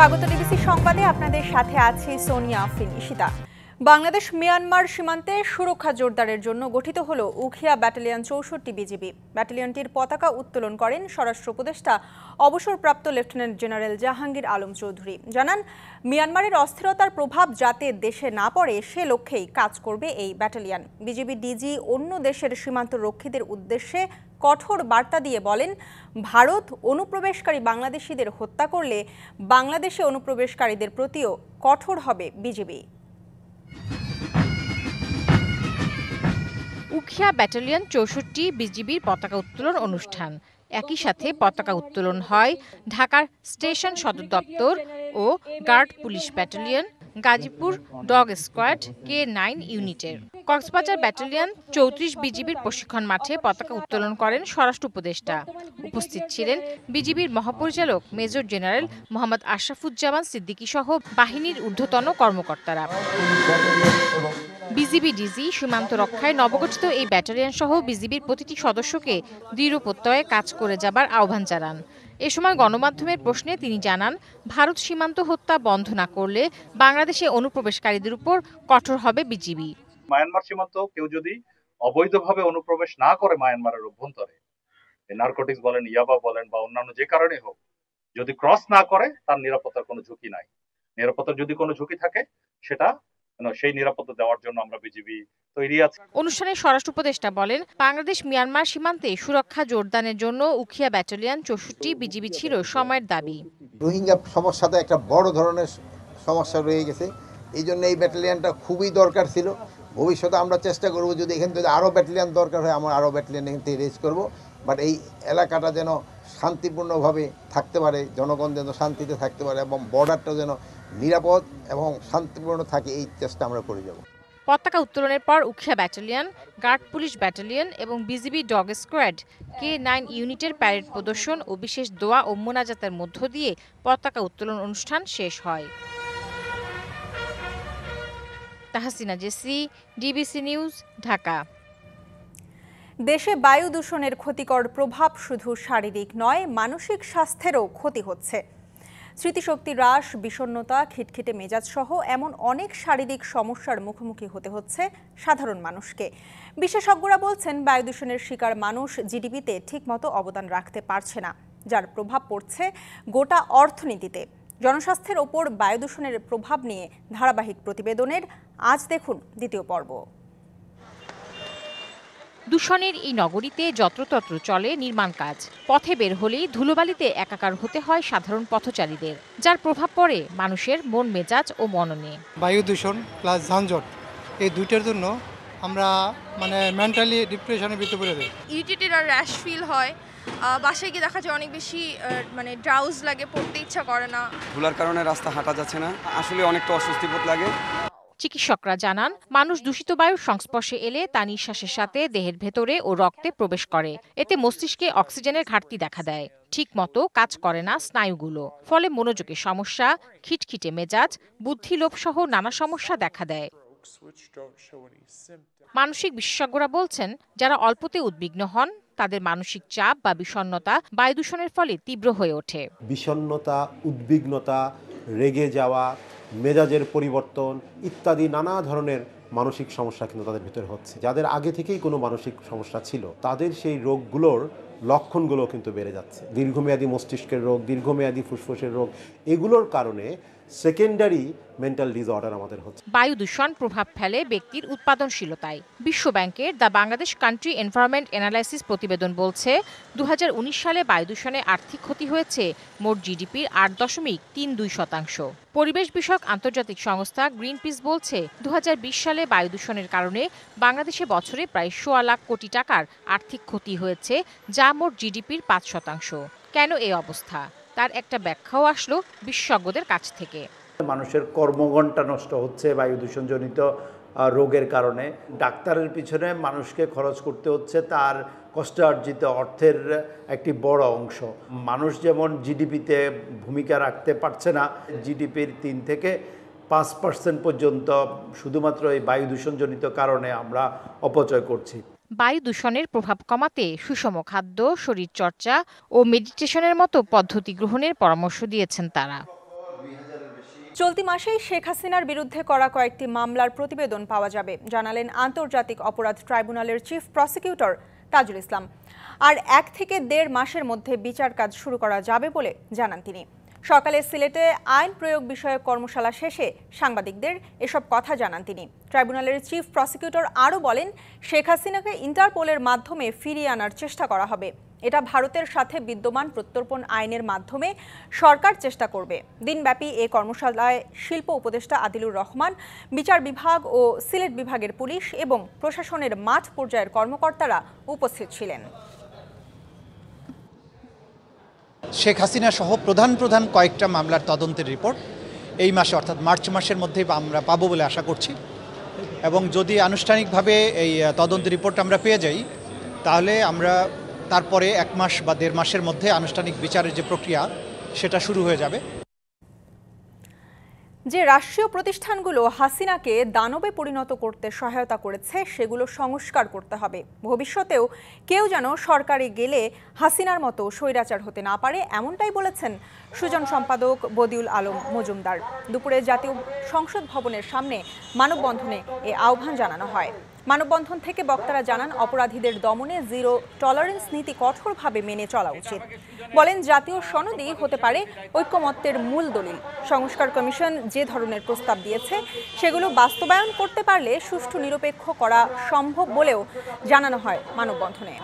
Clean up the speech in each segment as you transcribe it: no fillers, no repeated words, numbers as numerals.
স্বাগত ডিবিসি সংবাদে আপনাদের সাথে আছি সোনিয়া আফরিন ইশিতা। বাংলাদেশ মিয়ানমার সীমান্তে সুরক্ষা জোরদারের জন্য গঠিত হলো উখিয়া ব্যাটালিয়ন ৬৪ বিজিবি। ব্যাটালিয়নটির পতাকা উত্তোলন করেন স্বরাষ্ট্র উপদেষ্টা অবসরপ্রাপ্ত লেফটেন্যান্ট জেনারেল জাহাঙ্গীর আলম চৌধুরী। জানান, মিয়ানমারের অস্থিরতার প্রভাব যাতে দেশে না পড়ে সে লক্ষ্যেই কাজ করবে এই ব্যাটালিয়ন। বিজিবি ডিজি অন্য দেশের সীমান্ত রক্ষীদের উদ্দেশ্যে কঠোর বার্তা দিয়ে বলেন, ভারত অনুপ্রবেশকারী বাংলাদেশিদের হত্যা করলে বাংলাদেশে অনুপ্রবেশকারীদের প্রতিও কঠোর হবে বিজিবি। উখিয়া ব্যাটালিয়ন ৬৪ বিজিবির পতাকা উত্তোলন অনুষ্ঠান। একই সাথে পতাকা উত্তোলন হয় ঢাকার স্টেশন সদর দপ্তর ও guard police battalion, Gazipur dog squad K9 ইউনিটের। কক্সবাজার ব্যাটালিয়ন ৩৪ বিজিবির প্রশিক্ষণ মাঠে পতাকা উত্তোলন করেন স্বরাষ্ট্র উপদেষ্টা। উপস্থিত ছিলেন বিজিবির মহাপরিচালক মেজর জেনারেল মোহাম্মদ আশরাফুজ্জামান সিদ্দিকী সহ বাহিনীর ঊর্ধ্বতন কর্মকর্তারা। বিজিবি ডিজি সীমান্ত রক্ষায় নবগঠিত এই ব্যাটালিয়ন সহ বিজিবির প্রতিটি সদস্যকে দৃঢ় প্রত্যয়ে কাজ করে যাবার আহ্বান জানান। এ সময় গণমাধ্যমের প্রশ্নে তিনি জানান, ভারত সীমান্ত হত্যা বন্ধ না করলে বাংলাদেশে অনুপ্রবেশকারীদের উপর কঠোর হবে বিজিবি। মায়ানমার সীমান্ত কেউ যদি অবৈধভাবে অনুপ্রবেশ না করে মায়ানমারের অভ্যন্তরে, নারকোটিক্স বলেন, ইয়াবা বলেন বা অন্যান্য যে কারণে হোক, যদি ক্রস না করে তার নিরাপত্তার কোনো ঝুঁকি নাই। নিরাপত্তার যদি কোনো ঝুঁকি থাকে সেটা সেই নিরাপত্তা দেওয়ার জন্য আমরা বিজিবি তৈরি আছি। অনুষ্ঠানে স্বরাষ্ট্র উপদেষ্টা বলেন, বাংলাদেশ মিয়ানমার সীমান্তে সুরক্ষা জোরদারের জন্য উখিয়া ব্যাটালিয়ন ৬৪ বিজিবি ছিল সময়ের দাবি। রোহিঙ্গা সমস্যাতে একটা বড় ধরনের সমস্যা রয়ে গেছে, এই জন্য এই ব্যাটালিয়নটা খুবই দরকার ছিল। ভবিষ্যতে আমরা চেষ্টা করবো যদি এখান থেকে আরও ব্যাটালিয়ন দরকার হয় আমরা আরও ব্যাটালিয়ন এখান থেকে রেজ করবো। বাট এই এলাকাটা যেন শান্তিপূর্ণভাবে থাকতে পারে, জনগণ যেন শান্তিতে থাকতে পারে এবং বর্ডারটা যেন নিরাপদ এবং শান্তিপূর্ণ থাকে, এই চেষ্টা আমরা করে যাব। পতাকা উত্তোলনের পর Ukhia battalion, guard police battalion এবং বিজিবি ডগ স্কোয়াড K9 ইউনিটের প্যারেড প্রদর্শন ও বিশেষ দোয়া ও মোনাজাতের মধ্য দিয়ে পতাকা উত্তোলন অনুষ্ঠান শেষ হয়। Tahsina Jesi, DBC news, Dhaka. দেশে বায়ু দূষণের ক্ষতিকর প্রভাব শুধু শারীরিক নয়, মানসিক স্বাস্থ্যেরও ক্ষতি হচ্ছে। স্মৃতিশক্তি হ্রাস, বিষণ্ণতা, খিটখিটে মেজাজ সহ এমন অনেক শারীরিক সমস্যার মুখোমুখি হতে হচ্ছে সাধারণ মানুষকে। বিশেষজ্ঞরা বলছেন, বায়ু দূষণের শিকার মানুষ জিডিপিতে ঠিকমতো অবদান রাখতে পারছে না, যার প্রভাব পড়ছে গোটা অর্থনীতিতে। জনস্বাস্থ্যের ওপর বায়ু দূষণের প্রভাব নিয়ে ধারাবাহিক প্রতিবেদনের আজ দেখুন দ্বিতীয় পর্ব। দূষণের এই নগরীতে যত্রতত্র চলে নির্মাণ কাজ। পথে বের হলেই ধুলোবালিতে একাকার হতে হয় সাধারণ পথচারীদের, যার প্রভাব পড়ে মানুষের মন মেজাজ ও মননে। বায়ু দূষণ প্লাস যানজট, এই দুইটার জন্য আমরা মেন্টালি ডিপ্রেশনের ভিতরে পড়ে যাই। ইরিটেটেড আর র্যাশ ফিল হয়। বাসায় গিয়ে দেখা যায় অনেক বেশি ড্রাউজ লাগে, পড়তে ইচ্ছা করে না। ধুলার কারণে রাস্তা হাঁটা যাচ্ছে না, আসলে অনেকটা অস্বস্তিবোধ লাগে। চিকিৎসকরা জানান, মানুষ দূষিত বায়ুর সংস্পর্শে এলে তা নিঃশ্বাসের সাথে দেহের ভেতরে ও রক্তে প্রবেশ করে। এতে মস্তিষ্কে অক্সিজেনের ঘাটতি দেখা দেয়, ঠিকমতো কাজ করে না স্নায়ুগুলো, ফলে মনোযোগের সমস্যা, খিটখিটে মেজাজ, বুদ্ধিলোপ সহ নানা সমস্যা দেখা দেয়। মানসিক বিশেষজ্ঞরা বলছেন, যারা অল্পতে উদ্বিগ্ন হন তাদের মানসিক চাপ বা বিষণ্ণতা বায়ু দূষণের ফলে তীব্র হয়ে ওঠে। বিষণ্ণতা, উদ্বিগ্নতা, রেগে যাওয়া, মেজাজের পরিবর্তন ইত্যাদি নানা ধরনের মানসিক সমস্যা কিন্তু তাদের ভিতরে হচ্ছে। যাদের আগে থেকেই কোনো মানসিক সমস্যা ছিল তাদের সেই রোগগুলোর লক্ষণগুলো কিন্তু বেড়ে যাচ্ছে। দীর্ঘমেয়াদী মস্তিষ্কের রোগ, দীর্ঘমেয়াদী ফুসফুসের রোগ, এগুলোর কারণে সেকেন্ডারি মেন্টাল ডিসঅর্ডার আমাদের হচ্ছে। বায়ু দূষণ প্রভাব ফেলে ব্যক্তির উৎপাদনশীলতায়। বিশ্ব ব্যাংকের the Bangladesh country environment analysis প্রতিবেদন বলছে, ২০১৯ সালে বায়ু দূষণে আর্থিক ক্ষতি হয়েছে মোট জিডিপির ৮.৩২%। পরিবেশ বিষয়ক আন্তর্জাতিক সংস্থা গ্রিনপিস বলছে, ২০২০ সালে বায়ু দূষণের কারণে বাংলাদেশে বছরে প্রায় ১৬ লাখ কোটি টাকার আর্থিক ক্ষতি হয়েছে, যা মোট জিডিপির ৫%। কেন এই অবস্থা, তার একটা ব্যাখ্যাও আসলো বিশেষজ্ঞদের কাছ থেকে। মানুষের কর্মঘণ্টা নষ্ট হচ্ছে বায়ু দূষণজনিত রোগের কারণে। ডাক্তারের পিছনে মানুষকে খরচ করতে হচ্ছে তার কষ্টার্জিত অর্থের একটি বড় অংশ। মানুষ যেমন জিডিপিতে ভূমিকা রাখতে পারছে না, জিডিপির ৩ থেকে ৫% পর্যন্ত শুধুমাত্র এই বায়ু দূষণজনিত কারণে আমরা অপচয় করছি। বায়ু দূষণের প্রভাব কমাতে সুষম খাদ্য, শরীরচর্চা ও মেডিটেশনের মতো পদ্ধতি গ্রহণের পরামর্শ দিয়েছেন তারা। চলতি মাসেই শেখ হাসিনার বিরুদ্ধে করা কয়েকটি মামলার প্রতিবেদন পাওয়া যাবে জানালেন আন্তর্জাতিক অপরাধ ট্রাইব্যুনালের চিফ প্রসিকিউটর তাজুল ইসলাম। আর 1 থেকে 1.5 মাসের মধ্যে বিচার কাজ শুরু করা যাবে বলে জানান তিনি। সকালে সিলেটে আইন প্রয়োগ বিষয়ক কর্মশালা শেষে সাংবাদিকদের এসব কথা জানান তিনি। ট্রাইব্যুনালের চিফ প্রসিকিউটর আরও বলেন, শেখ হাসিনাকে ইন্টারপোলের মাধ্যমে ফিরিয়ে আনার চেষ্টা করা হবে। এটা ভারতের সাথে বিদ্যমান প্রত্যর্পণ আইনের মাধ্যমে সরকার চেষ্টা করবে। দিনব্যাপী এই কর্মশালায় শিল্প উপদেষ্টা আদিলুর রহমান, বিচার বিভাগ ও সিলেট বিভাগের পুলিশ এবং প্রশাসনের মাঠ পর্যায়ের কর্মকর্তারা উপস্থিত ছিলেন। শেখ হাসিনা সহ প্রধান কয়েকটা মামলার তদন্তের রিপোর্ট এই মাসে অর্থাৎ মার্চ মাসের মধ্যেই আমরা পাবো বলে আশা করছি, এবং যদি আনুষ্ঠানিকভাবে এই তদন্তের রিপোর্ট আমরা পেয়ে যাই তাহলে আমরা তারপরে 1 মাস বা 1.5 মাসের মধ্যে আনুষ্ঠানিক বিচারের যে প্রক্রিয়া সেটা শুরু হয়ে যাবে। যে রাষ্ট্রীয় প্রতিষ্ঠানগুলো হাসিনাকে দানবে পরিণত করতে সহায়তা করেছে সেগুলো সংস্কার করতে হবে। ভবিষ্যতেও কেউ যেন সরকারে গেলে হাসিনার মতো স্বৈরাচার হতে না পারে, এমনটাই বলেছেন সুজন সম্পাদক বদিউল আলম মজুমদার। দুপুরে জাতীয় সংসদ ভবনের সামনে মানববন্ধনে এ আহ্বান জানানো হয়। মানববন্ধন থেকে বক্তারা জানান, অপরাধীদের দমনে জিরো টলারেন্স নীতি কঠোরভাবে মেনে চলা উচিত। বলেন, জাতীয় সনদই হতে পারে ঐক্যমত্যের মূল দলিল। সংস্কার কমিশন যে ধরনের প্রস্তাব দিয়েছে সেগুলো বাস্তবায়ন করতে পারলে সুষ্ঠু নিরপেক্ষ করা সম্ভব বলেও জানানো হয় মানববন্ধনে।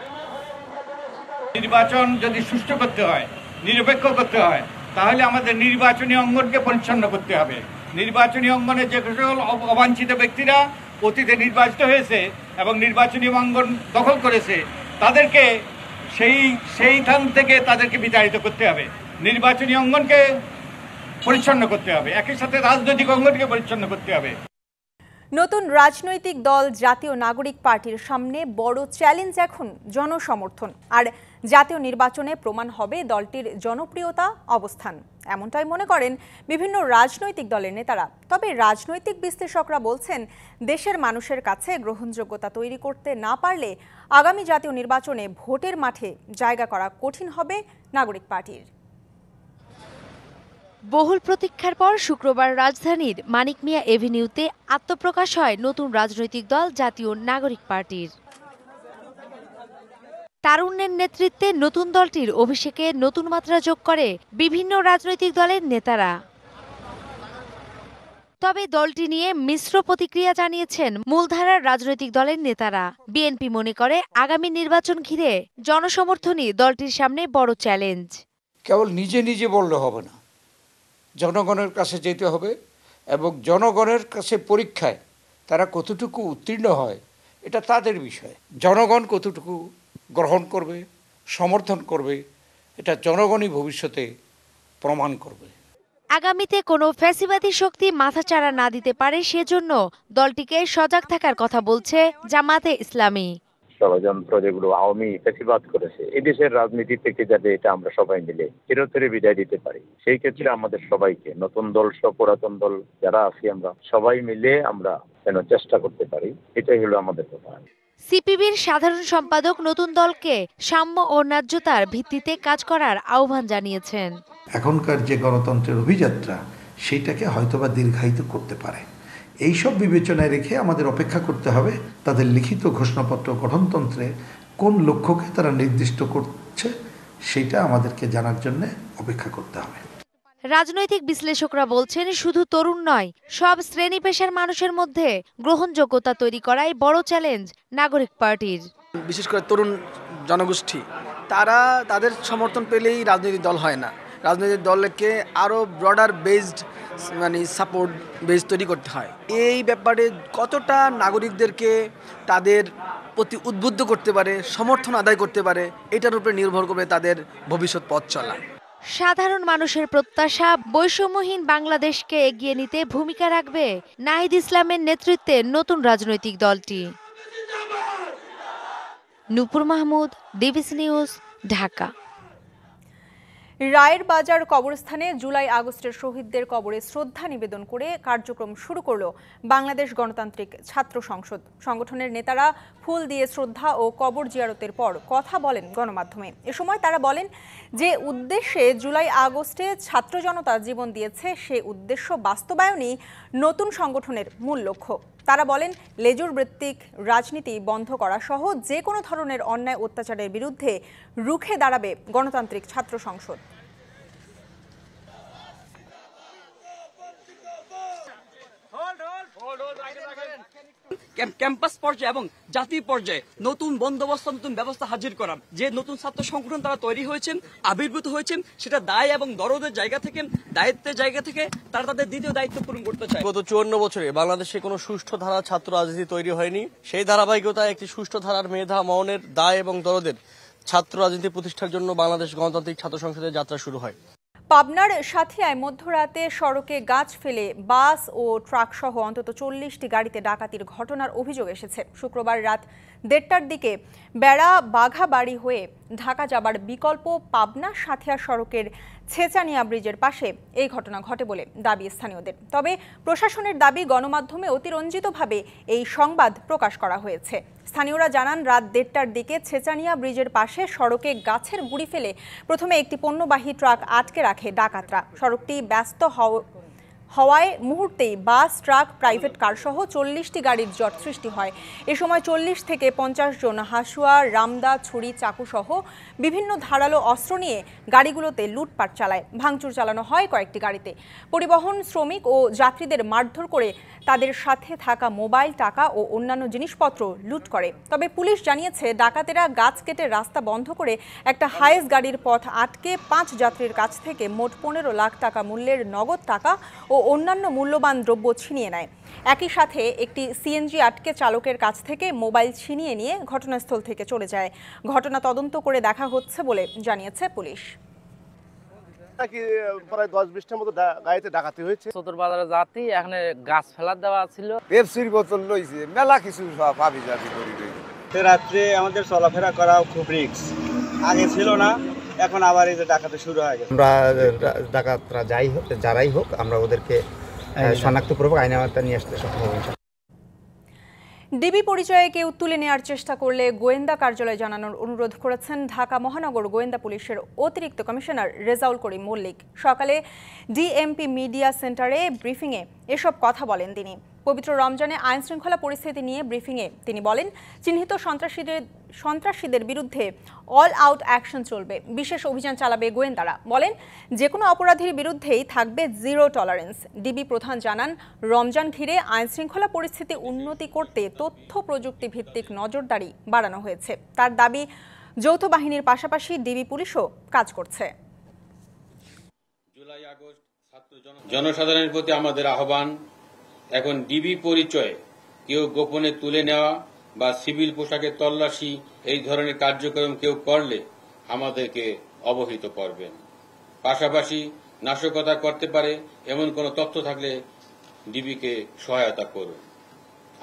নির্বাচন যদি সুষ্ঠু করতে হয়, নিরপেক্ষ করতে হয়, তাহলে আমাদের নির্বাচনী অঙ্গনকে পরিচ্ছন্ন করতে হবে। নির্বাচনী অঙ্গনে যে সকল অবাঞ্ছিত ব্যক্তিরা অতীতে নির্বাচিত হয়েছে এবং নির্বাচনী অঙ্গন দখল করেছে তাদেরকে সেইখান থেকে তাদেরকে বিতাড়িত করতে হবে। নির্বাচনী অঙ্গনকে পরিচ্ছন্ন করতে হবে, একই সাথে রাজনৈতিক অঙ্গনকে পরিচ্ছন্ন করতে হবে। নতুন রাজনৈতিক দল জাতীয় নাগরিক পার্টির সামনে বড় চ্যালেঞ্জ এখন জনসমর্থন। আর জাতীয় নির্বাচনে প্রমাণ হবে দলটির জনপ্রিয়তা অবস্থান, এমনটাই মনে করেন বিভিন্ন রাজনৈতিক দলের নেতারা। তবে রাজনৈতিক বিশ্লেষকরা বলছেন, দেশের মানুষের কাছে গ্রহণযোগ্যতা তৈরি করতে না পারলে আগামী জাতীয় নির্বাচনে ভোটের মাঠে জায়গা করা কঠিন হবে নাগরিক পার্টির। বহুল প্রতীক্ষার পর শুক্রবার রাজধানীর মানিক মিয়া এভিনিউতে আত্মপ্রকাশ হয় নতুন রাজনৈতিক দল জাতীয় নাগরিক পার্টির। তারুণ্যের নেতৃত্বে নতুন দলটির অভিষেকে নতুন মাত্রা যোগ করে বিভিন্ন রাজনৈতিক দলের নেতারা। তবে দলটি নিয়ে মিশ্র প্রতিক্রিয়া জানিয়েছেন মূলধারার রাজনৈতিক দলের নেতারা। বিএনপি মনে করে আগামী নির্বাচন ঘিরে জনসমর্থনই দলটির সামনে বড় চ্যালেঞ্জ। কেবল নিজে বললে হবে না, জনগণের কাছে যেতে হবে এবং জনগণের কাছে পরীক্ষায় তারা কতটুকু উত্তীর্ণ হয় এটা তাদের বিষয়। জনগণ কতটুকু গ্রহণ করবে, সমর্থন করবে, এটা জনগণই ভবিষ্যতে প্রমাণ করবে। আগামীতে কোনো ফ্যাসিবাদী শক্তি মাথাচাড়া না দিতে পারে সেজন্য দলটিকে সজাগ থাকার কথা বলছে জামাতে ইসলামী। ষড়যন্ত্র যেগুলো আওয়ামী ফ্যাসিবাদ করেছে এই দেশের রাজনীতি থেকে যাতে এটা আমরা সবাই মিলে চিরতরে বিদায় দিতে পারি, সেই ক্ষেত্রে আমাদের সবাইকে নতুন দল সহ পুরাতন দল যারা আছি আমরা সবাই মিলে আমরা যেন চেষ্টা করতে পারি, এটাই হলো আমাদের কথা। সিপিবির সাধারণ সম্পাদক নতুন দলকে সাম্য ও ন্যায্যতার ভিত্তিতে কাজ করার আহ্বান জানিয়েছেন। এখনকার যে গণতন্ত্রের অভিযাত্রা সেইটাকে হয়তোবা দীর্ঘায়িত করতে পারে, এইসব বিবেচনায় রেখে আমাদের অপেক্ষা করতে হবে তাদের লিখিত ঘোষণাপত্র গঠনতন্ত্রে কোন লক্ষ্যকে তারা নির্দিষ্ট করছে সেটা আমাদেরকে জানার জন্য অপেক্ষা করতে হবে। রাজনৈতিক বিশ্লেষকরা বলছেন, শুধু তরুণ নয়, সব শ্রেণী পেশার মানুষের মধ্যে গ্রহণযোগ্যতা তৈরি করাই বড় চ্যালেঞ্জ নাগরিক পার্টির। বিশেষ করে তরুণ জনগোষ্ঠী তাদের সমর্থন পেলেই রাজনৈতিক দল হয় না। রাজনৈতিক দলকে আরও ব্রডার বেসড সাপোর্ট বেস তৈরি করতে হয়। এই ব্যাপারে কতটা নাগরিকদেরকে তাদের প্রতি উদ্বুদ্ধ করতে পারে, সমর্থন আদায় করতে পারে, এটার উপরে নির্ভর করবে তাদের ভবিষ্যৎ পথ চলা। সাধারণ মানুষের প্রত্যাশা বৈষম্যহীন বাংলাদেশকে এগিয়ে নিতে ভূমিকা রাখবে নাহিদ ইসলামের নেতৃত্বে নতুন রাজনৈতিক দলটি। নূপুর মাহমুদ, ডিবিসি নিউজ, ঢাকা। রায়ের বাজার কবরস্থানে জুলাই আগস্টের শহীদদের কবরে শ্রদ্ধা নিবেদন করে কার্যক্রম শুরু করল বাংলাদেশ গণতান্ত্রিক ছাত্র সংসদ। সংগঠনের নেতারা ফুল দিয়ে শ্রদ্ধা ও কবর জিয়ারতের পর কথা বলেন গণমাধ্যমে। এ সময় তারা বলেন যে উদ্দেশ্যে জুলাই আগস্টে ছাত্র জনতা জীবন দিয়েছে সে উদ্দেশ্য বাস্তবায়নই নতুন সংগঠনের মূল লক্ষ্য। তারা বলেন লেজুর ভিত্তিক রাজনীতি বন্ধ করা সহ যে কোনো ধরনের অন্যায় অত্যাচারের বিরুদ্ধে রুখে দাঁড়াবে গণতান্ত্রিক ছাত্র সংসদ। ক্যাম্পাস পর্যায়ে এবং জাতীয় পর্যায়ে নতুন বন্দোবস্ত, নতুন ব্যবস্থা হাজির করার যে নতুন ছাত্র সংগঠন তারা তৈরি হয়েছেন, আবির্ভূত হয়েছেন, সেটা দায় এবং দরদের জায়গা থেকে, দায়িত্বের জায়গা থেকে তারা তাদের দ্বিতীয় দায়িত্ব পূরণ করতে চায়। গত 54 বছরে বাংলাদেশে কোনো সুষ্ঠু ধারার ছাত্র রাজনীতি তৈরি হয়নি। সেই ধারাবাহিকতায় একটি সুষ্ঠু ধারার মেধা মননের দায় এবং দরদের ছাত্র রাজনীতি প্রতিষ্ঠার জন্য বাংলাদেশ গণতান্ত্রিক ছাত্র সংসদের যাত্রা শুরু হয়। পাবনার সাথিয়ায় মধ্যরাতে সড়কে গাছ ফেলে বাস ও ট্রাক সহ অন্তত 40টি গাড়িতে ডাকাতির ঘটনার অভিযোগ এসেছে। শুক্রবার রাত 1:30টার দিকে বেড়া বাঘাবাড়ি হয়ে ঢাকা যাবার বিকল্প পাবনা সাথিয়া সড়কের ছেচানিয়া ব্রিজের পাশে এই ঘটনা ঘটে বলে দাবি স্থানীয়দের। তবে প্রশাসনের দাবি গণমাধ্যমে অতিরঞ্জিতভাবে এই সংবাদ প্রকাশ করা হয়েছে। স্থানীয়রা জানান রাত 1:30টার দিকে ছেচানিয়া ব্রিজের পাশে সড়কে গাছের গুঁড়ি ফেলে প্রথমে একটি পণ্যবাহী ট্রাক আটকে রাখে ডাকাতরা। সড়কটি ব্যস্ত হওয়ায় মুহূর্তেই বাস, ট্রাক, প্রাইভেট কার সহ 40টি গাড়ির জট সৃষ্টি হয়। এ সময় 40 থেকে 50 জন হাসুয়া, রামদা, ছুরি, চাকু সহ বিভিন্ন ধারালো অস্ত্র নিয়ে গাড়িগুলোতে লুটপাট চালায়। ভাঙচুর চালানো হয় কয়েকটি গাড়িতে। পরিবহন শ্রমিক ও যাত্রীদের মারধর করে তাদের সাথে থাকা মোবাইল, টাকা ও অন্যান্য জিনিসপত্র লুট করে। তবে পুলিশ জানিয়েছে ডাকাতেরা গাছ কেটে রাস্তা বন্ধ করে একটা হাইস গাড়ির পথ আটকে 5 যাত্রীর কাছ থেকে মোট 15 লাখ টাকা মূল্যের নগদ টাকা ও অন্যান্য মূল্যবান দ্রব্য ছিনিয়ে নেয়। একই সাথে একটি সিএনজি আটকে চালকের কাছ থেকে মোবাইল ছিনিয়ে নিয়ে ঘটনাস্থল থেকে চলে যায়। ঘটনা তদন্ত করে দেখা হচ্ছে বলে জানিয়েছে পুলিশ। প্রায় 10-20টার মতো গাড়িতে ডাকাতি হয়েছে। সদর বাজারে যাতি এখানে গাছ ফেলার দেওয়া ছিল, পেপসির বোতল লইছে, মেলা কিছু পাবি যাবি করি। রাত্রে আমাদের চলাফেরা করা খুব রিস্ক, আগে ছিল না, এখন আবার এই যে ডাকাতি শুরু হয়ে গেছে। আমরা ডাকাতরা যারাই হোক আমরা ওদেরকে শনাক্তপূর্বক আইনের আওতায় নিয়ে আসতে সক্ষম হব। ডিবি পরিচয়ে কেউ তুলে নেওয়ার চেষ্টা করলে গোয়েন্দা কার্যালয়ে জানানোর অনুরোধ করেছেন ঢাকা মহানগর গোয়েন্দা পুলিশের অতিরিক্ত কমিশনার রেজাউল করিম মল্লিক। সকালে ডিএমপি মিডিয়া সেন্টারে ব্রিফিংয়ে এসব কথা বলেন তিনি। পবিত্র রমজানে আইন শৃঙ্খলা পরিস্থিতি নিয়ে ব্রিফিংয়ে তিনি বলেন চিহ্নিত সন্ত্রাসীদের বিরুদ্ধে অল আউট অ্যাকশন চলবে, বিশেষ অভিযান চালাবে গোয়েন্দারা। বলেন যে কোনো অপরাধীর বিরুদ্ধেই থাকবে জিরো টলারেন্স। ডিবি প্রধান জানান রমজান ঘিরে আইন শৃঙ্খলা পরিস্থিতি উন্নতি করতে তথ্য প্রযুক্তি ভিত্তিক নজরদারি বাড়ানো হয়েছে। তার দাবি যৌথ বাহিনীর পাশাপাশি ডিবি পুলিশও কাজ করছে। জুলাই আগস্ট জনসাধারণের প্রতি আমাদের আহ্বান, এখন ডিবি পরিচয়ে কেউ গোপনে তুলে নেওয়া বা সিভিল পোশাকে তল্লাশি এই ধরনের কার্যক্রম কেউ করলে আমাদেরকে অবহিত করবেন। পাশাপাশি নাশকতা করতে পারে এমন কোনো তথ্য থাকলে ডিবিকে সহায়তা করুন।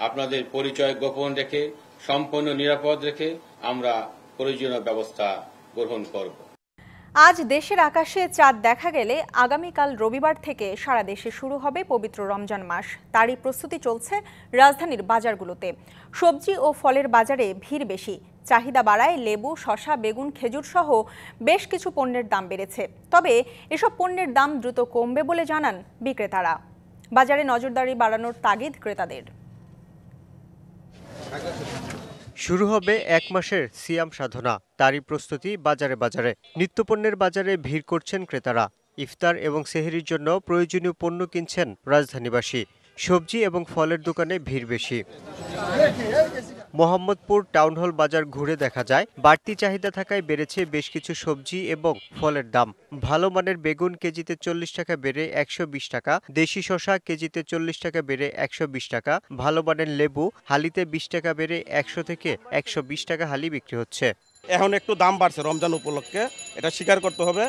আপনাদের পরিচয় গোপন রেখে সম্পূর্ণ নিরাপদ রেখে আমরা প্রয়োজনীয় ব্যবস্থা গ্রহণ করব। আজ দেশের আকাশে চাঁদ দেখা গেলে আগামীকাল রবিবার থেকে সারা দেশে শুরু হবে পবিত্র রমজান মাস। তারই প্রস্তুতি চলছে রাজধানীর বাজারগুলোতে। সবজি ও ফলের বাজারে ভিড় বেশি, চাহিদা বাড়ায় লেবু, শসা, বেগুন, খেজুর সহ বেশ কিছু পণ্যের দাম বেড়েছে। তবে এসব পণ্যের দাম দ্রুত কমবে বলে জানান বিক্রেতারা। বাজারে নজরদারি বাড়ানোর তাগিদ ক্রেতাদের। শুরু হবে 1 মাসের সিয়াম সাধনা, তারই প্রস্তুতি বাজারে বাজারে। নিত্যপণ্যের বাজারে ভিড় করছেন ক্রেতারা। ইফতার এবং সেহরির জন্য প্রয়োজনীয় পণ্য কিনছেন রাজধানীবাসী। সবজি এবং ফলের দোকানে ভিড় বেশি। মোহাম্মদপুর টাউন হল বাজার ঘুরে দেখা যায় বাড়তি চাহিদা থাকায় বেড়েছে বেশ কিছু সবজি এবং ফলের দাম। ভালো মানের বেগুন কেজিতে 40 টাকা বেড়ে 120 টাকা, দেশি শসা কেজিতে 40 টাকা বেড়ে 120 টাকা, ভালো মানের লেবু হালিতে 20 টাকা বেড়ে 100 থেকে 120 টাকা হালি বিক্রি হচ্ছে। এখন একটু দাম বাড়ছে রমজান উপলক্ষে, এটা স্বীকার করতে হবে।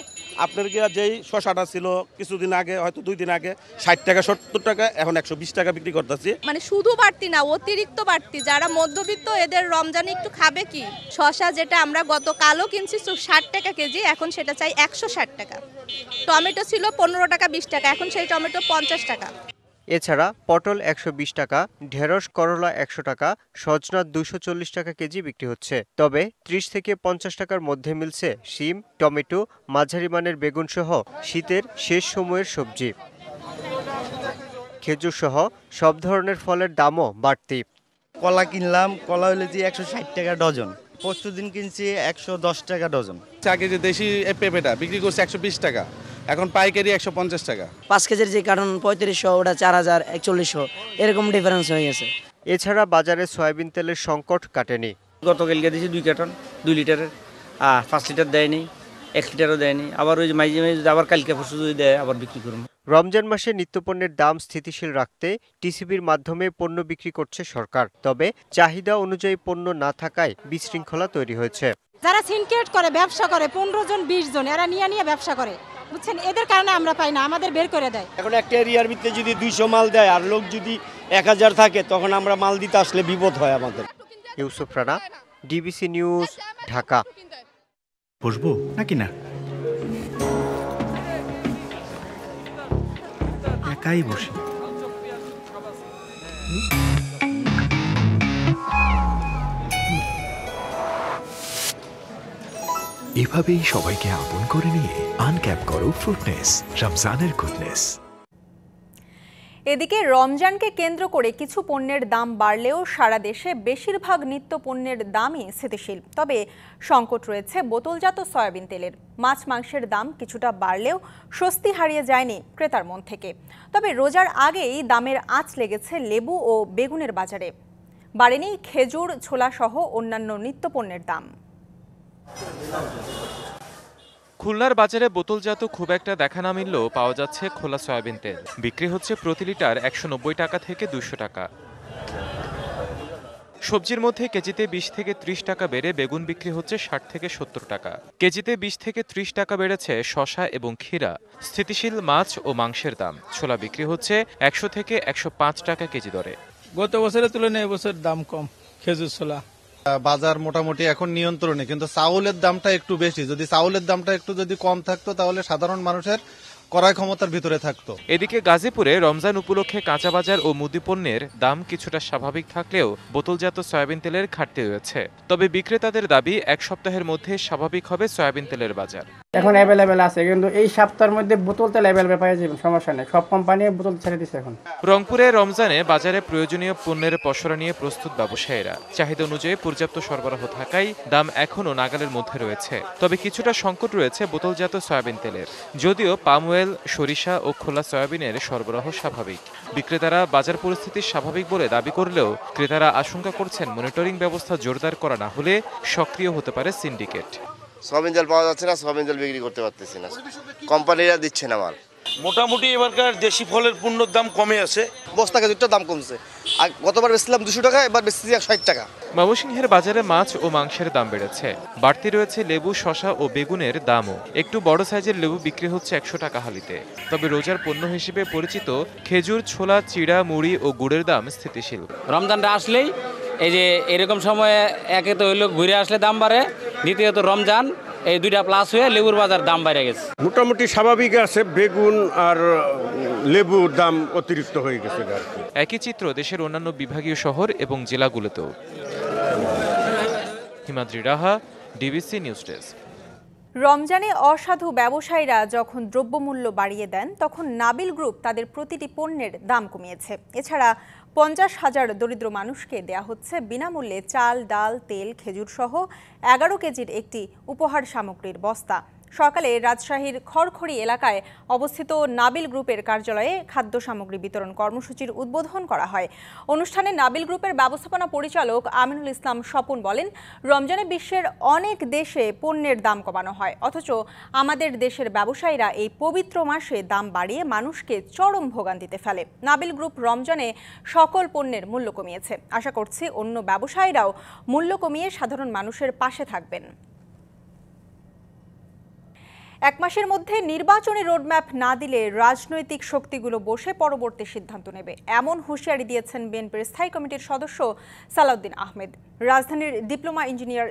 আপনার গিয়া যেই শসাটা ছিল কিছুদিন আগে, হয়তো 2 দিন আগে 60 টাকা 70 টাকা, এখন 120 টাকা বিক্রি করতেছি। মানে শুধু বাড়তি না, অতিরিক্ত বাড়তি। যারা মধ্যবিত্ত এদের রমজানে একটু খাবে কি। শসা যেটা আমরা গতকালও কিনছি 60 টাকা কেজি, এখন সেটা চাই 160 টাকা। টমেটো ছিল 15 টাকা 20 টাকা, এখন সেই টমেটো 50 টাকা। এছাড়া পটল 120 টাকা, ঢেঁড়স করলা 100 টাকা, সজনা 240 টাকা কেজি বিক্রি হচ্ছে। তবে 30 থেকে 50 টাকার মধ্যে মিলছে শিম, টমেটো, মাঝারি মানের বেগুন সহ শীতের শেষ সময়ের সবজি। খেজুর সহ সব ধরনের ফলের দামও বাড়তি। কলা কিনলাম, কলা হলে যে 160 টাকা ডজন, পরশু দিন কিনছি 110 টাকা ডজন। আগে যে দেশি পেঁপেটা বিক্রি করছে 120 টাকা, এখন পাইকারি 150 টাকা। 5 কেজির যে কার্টন 3500, ওটা 4000, 4100, এরকম ডিফারেন্স হয়ে গেছে। এছাড়া বাজারে সয়াবিন তেলের সংকট কাটেনি। গতকালকে দিয়েছি 2 কার্টন 2 লিটারের, 5 লিটার দেয়নি, 1 লিটারও দেয়নি। আবার ওই মাঝে মাঝে আবার কালকে পরশু যদি দেয় আবার বিক্রি করুন। রমজান মাসে নিত্যপণ্যের দাম স্থিতিশীল রাখতে টিসিবির মাধ্যমে পণ্য বিক্রি করছে সরকার। তবে চাহিদা অনুযায়ী পণ্য না থাকায় বিশৃঙ্খলা তৈরি হয়েছে। যারা সিন্ডিকেট করে ব্যবসা করে 15 জন 20 জন, এরা নিয়ে ব্যবসা করে, বুঝছেন, এদের কারণে আমরা পাই না, আমাদের বের করে দেয়। এখন একটা এরিয়ার ভিতরে যদি 200 মাল দেয় আর লোক যদি 1000 থাকে, তখন আমরা মাল দিতে আসলে বিপদ হয় আমাদের। Yusuf Rana, DBC news, Dhaka. বসবো নাকি না? একাই বসি। এভাবেই সবাইকে আপন করে নিয়ে আনক্যাপ করো ফ্রুটনেস, রমজানের গুডনেস। এদিকে রমজানকে কেন্দ্র করে কিছু পণ্যের দাম বাড়লেও সারা দেশে বেশিরভাগ নিত্য পণ্যের দামই স্থিতিশীল। তবে সংকট রয়েছে বোতলজাত সয়াবিন তেলের। মাছ মাংসের দাম কিছুটা বাড়লেও স্বস্তি হারিয়ে যায়নি ক্রেতার মন থেকে। তবে রোজার আগেই দামের আঁচ লেগেছে লেবু ও বেগুনের বাজারে। বাড়েনি খেজুর, ছোলা সহ অন্যান্য নিত্য পণ্যের দাম। খুলনার বাজারে বোতলজাত খুব একটা দেখা না মিললেও পাওয়া যাচ্ছে খোলা সয়াবিন তেল। বিক্রি হচ্ছে প্রতি লিটার 190 টাকা থেকে 200 টাকা। সবজির মধ্যে কেজিতে 20 থেকে 30 টাকা বেড়ে বেগুন বিক্রি হচ্ছে 60 থেকে 70 টাকা। কেজিতে 20 থেকে 30 টাকা বেড়েছে শসা এবং ক্ষীরা। স্থিতিশীল মাছ ও মাংসের দাম। ছোলা বিক্রি হচ্ছে 100 থেকে 105 টাকা কেজি দরে। গত বছরের তুলনায় এবছর দাম কম খেজুর ছোলা। বাজার মোটামুটি এখন নিয়ন্ত্রণে, কিন্তু চাউলের দামটা একটু বেশি। যদি চাউলের দামটা একটু যদি কম থাকতো তাহলে সাধারণ মানুষের ক্রয় ক্ষমতার ভিতরে থাকতো। এদিকে গাজীপুরে রমজান উপলক্ষে কাঁচা বাজার ও মুদি পণ্যের দাম কিছুটা স্বাভাবিক থাকলেও বোতলজাত সয়াবিন তেলের ঘাটতি রয়েছে। তবে বিক্রেতাদের দাবি 1 সপ্তাহের মধ্যে স্বাভাবিক হবে সয়াবিন তেলের বাজার। এখন অ্যাভেলেবেল আছে, কিন্তু এই সপ্তাহের মধ্যে বোতল তেল অ্যাভেলেবেল পাওয়া যাবে, সমস্যা নেই। সব কোম্পানি বোতল ছেড়ে দিচ্ছে এখন। রংপুরে রমজানে বাজারে প্রয়োজনীয় পণ্যের পসরা নিয়ে প্রস্তুত ব্যবসায়ীরা। চাহিদা অনুযায়ী পর্যাপ্ত সরবরাহ থাকায় দাম এখনও নাগালের মধ্যে রয়েছে। তবে কিছুটা সংকট রয়েছে বোতলজাত সয়াবিন তেলের। যদিও পাম অয়েল, সরিষা ও খোলা সয়াবিনের সরবরাহ স্বাভাবিক। বিক্রেতারা বাজার পরিস্থিতি স্বাভাবিক বলে দাবি করলেও ক্রেতারা আশঙ্কা করছেন মনিটরিং ব্যবস্থা জোরদার করা না হলে সক্রিয় হতে পারে সিন্ডিকেট। সয়াবিন তেল পাওয়া যাচ্ছে না, সয়াবিন তেল বিক্রি করতে পারতেছি না, কোম্পানিরা দিচ্ছে না মাল। মোটামুটি এবারকার দেশি ফলের পণ্যের দাম কমে আছে। বস্তা খেজুরটার দাম কমছে, আর গতবার বেচছিলাম 200 টাকা, এবার বেচছি 160 টাকা। ময়মনসিংহের বাজারে মাছ ও মাংসের দাম বেড়েছে। বাড়তি রয়েছে লেবু, শসা ও বেগুনের দামও। একটু বড় সাইজের লেবু বিক্রি হচ্ছে 100 টাকা হালিতে। তবে রোজার পণ্য হিসেবে পরিচিত খেজুর, ছোলা, চিড়া, মুড়ি ও গুড়ের দাম স্থিতিশীল। রমজানটা আসলেই এই যে এরকম সময়ে একে তো হইলো ঘুরে আসলে দাম বাড়ে, দ্বিতীয়ত রমজান, এই দুইটা প্লাস হয়ে লেবুর বাজার দাম বেড়ে গেছে। মোটামুটি স্বাভাবিক আছে, বেগুন আর লেবুর দাম অতিরিক্ত হয়ে গেছে। একই চিত্র দেশের অন্যান্য বিভাগীয় শহর এবং জেলাগুলোতেও। হিমাদ্রি রাহা, ডিবিসি নিউজ ডেস্ক। রমজানে অসাধু ব্যবসায়ীরা যখন দ্রব্যমূল্য বাড়িয়ে দেন, তখন নাবিল গ্রুপ তাদের প্রতিটি পণ্যের দাম কমিয়েছে। এছাড়া 50,000 দরিদ্র মানুষকে দেয়া হচ্ছে বিনামূল্যে চাল, ডাল, তেল, খেজুর সহ 11 কেজির একটি উপহার সামগ্রীর বস্তা। সকালে রাজশাহীর খড়খড়ি এলাকায় অবস্থিত নাবিল গ্রুপের কার্যালয়ে খাদ্য সামগ্রী বিতরণ কর্মসূচির উদ্বোধন করা হয়। অনুষ্ঠানে নাবিল গ্রুপের ব্যবস্থাপনা পরিচালক আমিনুল ইসলাম স্বপন বলেন, রমজানে বিশ্বের অনেক দেশে পণ্যের দাম কমানো হয়, অথচ আমাদের দেশের ব্যবসায়ীরা এই পবিত্র মাসে দাম বাড়িয়ে মানুষকে চরম ভোগান্তিতে ফেলে। নাবিল গ্রুপ রমজানে সকল পণ্যের মূল্য কমিয়েছে। আশা করছি অন্য ব্যবসায়ীরাও মূল্য কমিয়ে সাধারণ মানুষের পাশে থাকবেন। এক মাসের মধ্যে নির্বাচনী রোডম্যাপ না দিলে রাজনৈতিক শক্তিগুলো বসে পরবর্তী সিদ্ধান্ত নেবে, এমন হুঁশিয়ারি দিয়েছেন বিএনপির স্থায়ী কমিটির সদস্য সালাউদ্দিন আহমেদ। রাজধানীর ডিপ্লোমা ইঞ্জিনিয়ার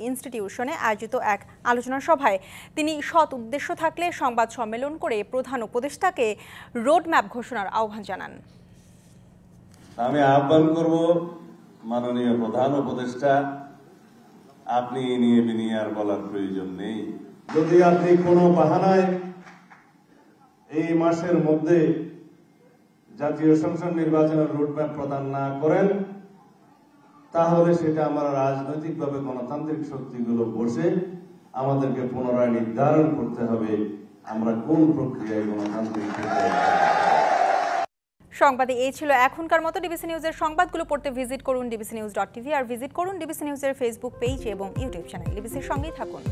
ইনস্টিটিউশনে আয়োজিত এক আলোচনা সভায় তিনি সৎ উদ্দেশ্য থাকলে সংবাদ সম্মেলন করে প্রধান উপদেষ্টাকে রোডম্যাপ ঘোষণার আহ্বান জানান। আমি আহ্বান করব, মাননীয় প্রধান উপদেষ্টা, আপনি নিয়ে বিনিয়ে আর বলার প্রয়োজন নেই। যদি আপনি কোনো বাহানায় এই মাসের মধ্যে জাতীয় সংসদ নির্বাচনের রোডম্যাপ প্রদান না করেন, তাহলে সেটা আমরা রাজনৈতিকভাবে গণতান্ত্রিক শক্তিগুলো বসে আমাদেরকে পুনরায় নির্ধারণ করতে হবে আমরা কোন প্রক্রিয়ায় গণতান্ত্রিক সংবাদে এই ছিল এখনকার মতো। ডিবিসি নিউজের সংবাদগুলো পড়তে ভিজিট করুন dbcnews.tv আর ভিজিট করুন ডিবিসি নিউজের ফেসবুক পেজ এবং ইউটিউব চ্যানেল। ডিবিসির সঙ্গেই থাকুন।